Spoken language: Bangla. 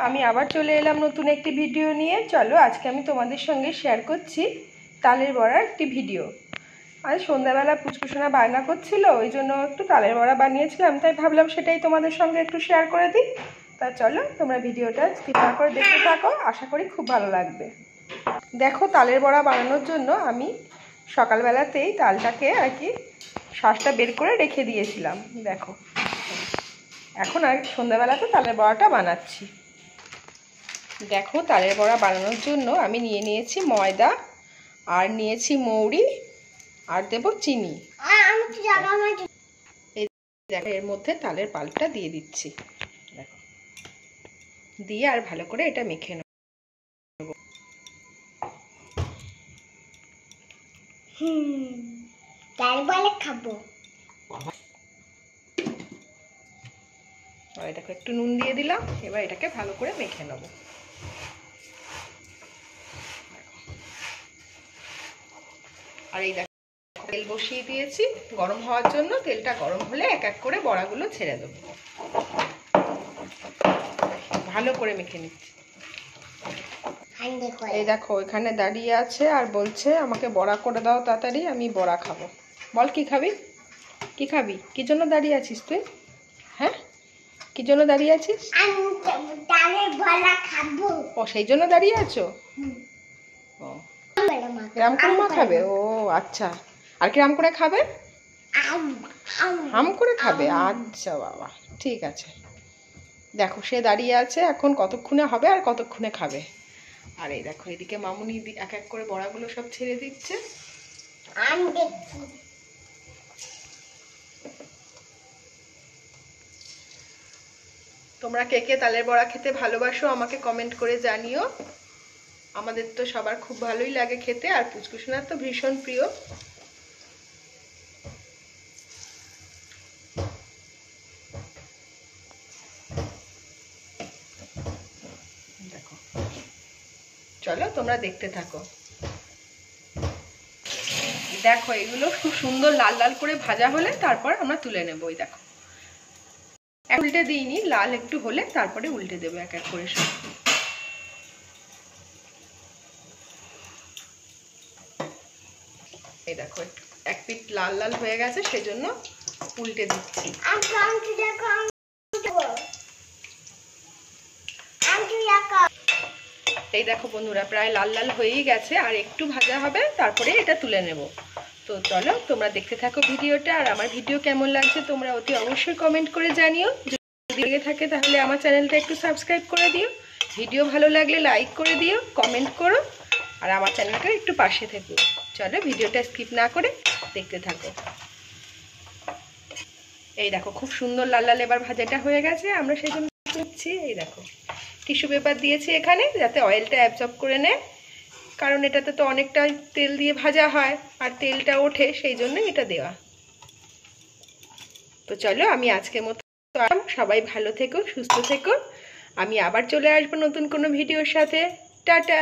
আমি আবার চলে এলাম নতুন একটি ভিডিও নিয়ে। চলো আজকে আমি তোমাদের সঙ্গে শেয়ার করছি তালের বড়ার একটি ভিডিও। আজ সন্ধ্যাবেলা পুচকুসোনা বায়না করছিল, ওই জন্য একটু তালের বড়া বানিয়েছিলাম, তাই ভাবলাম সেটাই তোমাদের সঙ্গে একটু শেয়ার করে দিই। তা চলো তোমরা ভিডিওটা স্কিপ না করে দেখতে থাকো, আশা করি খুব ভালো লাগবে। দেখো, তালের বড়া বানানোর জন্য আমি সকালবেলাতেই তালটাকে আর কি শাঁসটা বের করে রেখে দিয়েছিলাম। দেখো, এখন আর সন্ধ্যাবেলাতে তালের বড়াটা বানাচ্ছি। দেখো, তালের বড়া বানানোর জন্য আমি নিয়ে নিয়েছি ময়দা, আর নিয়েছি মৌরি, আর দেব চিনি। এর মধ্যে তালের পাল্পটা দিয়ে দিচ্ছি। দেখো, দিয়ে আর ভালো করে এটা মেখে নেব। খাবো। দেখো, একটু নুন দিয়ে দিলাম, এবার এটাকে ভালো করে মেখে নেব। আর এই দেখো, তেল বসিয়ে দিয়েছি গরম হওয়ার জন্য। তেলটা গরম হলে এক এক করে বড়াগুলো ছেড়ে দেবো। ভালো করে মেখে নিচ্ছি। এই দেখো, এখানে দাঁড়িয়ে আছে আর বলছে আমাকে বড়া করে দাও তাড়াতাড়ি, আমি বড়া খাবো। বল, কি খাবি? কি খাবি? কি জন্য দাঁড়িয়ে আছিস তুই? হ্যাঁ, কি জন্য দাঁড়িয়ে আছিস? ও, সেই জন্য দাঁড়িয়ে আছো? কিরাম করে মা খাবে? ও আচ্ছা, আর কিরাম করে খাবে? হাম করে খাবে? আচ্ছা বাবা, ঠিক আছে। দেখো, সে দাঁড়িয়ে আছে, এখন কতক্ষণে হবে আর কতক্ষণে খাবে। আর এই দেখো, এদিকে মামুনি এক এক করে বড়াগুলো সব ছেড়ে দিচ্ছে। তোমরা কে কে তালের বড়া খেতে ভালোবাসো আমাকে কমেন্ট করে জানিও। আমাদের তো সবার খুব ভালোই লাগে খেতে, আর পুচকুসোনার তো ভীষণ প্রিয়। দেখো, চলো তোমরা দেখতে থাকো। দেখো, এগুলো খুব সুন্দর লাল লাল করে ভাজা হলে তারপর আমরা তুলে নেবো। ওই দেখো, উল্টে দিইনি, লাল একটু হলে তারপরে উল্টে দেবো এক এক করে সব। এই দেখো, এক পিঠ লাল লাল হয়ে গেছে, সেজন্য উল্টে দিচ্ছি। এই দেখো বন্ধুরা, প্রায় লাল লাল হয়েই গেছে, আর একটু ভাজা হবে, তারপরে এটা তুলে নেব। তো চলো তোমরা দেখতে থাকো ভিডিওটা। আর আমার ভিডিও কেমন লাগছে তোমরা অতি অবশ্যই কমেন্ট করে জানিও। যদি লেগে থাকে তাহলে আমার চ্যানেলটা একটু সাবস্ক্রাইব করে দিও। ভিডিও ভালো লাগলে লাইক করে দিও, কমেন্ট করো, আর আমার চ্যানেলটা একটু পাশে থেকো। চলো ভিডিওটা স্কিপ না করে দেখতে থাকো। এই দেখো, খুব সুন্দর লাল লাল এবার ভাজাটা হয়ে গেছে, আমরা সেই জন্য করছি। এই দেখো, টিস্যু পেপার দিয়েছি এখানে, যাতে অয়েলটা অ্যাবজর্ব করে নেয়, কারণ এটাতে তো অনেকটা তেল দিয়ে ভাজা হয় আর তেলটা ওঠে, সেই জন্য এটা দেওয়া। তো চলো, আমি আজকের মতো সবাই ভালো থেকো, সুস্থ থেকো। আমি আবার চলে আসবো নতুন কোনো ভিডিওর সাথে। টাটা।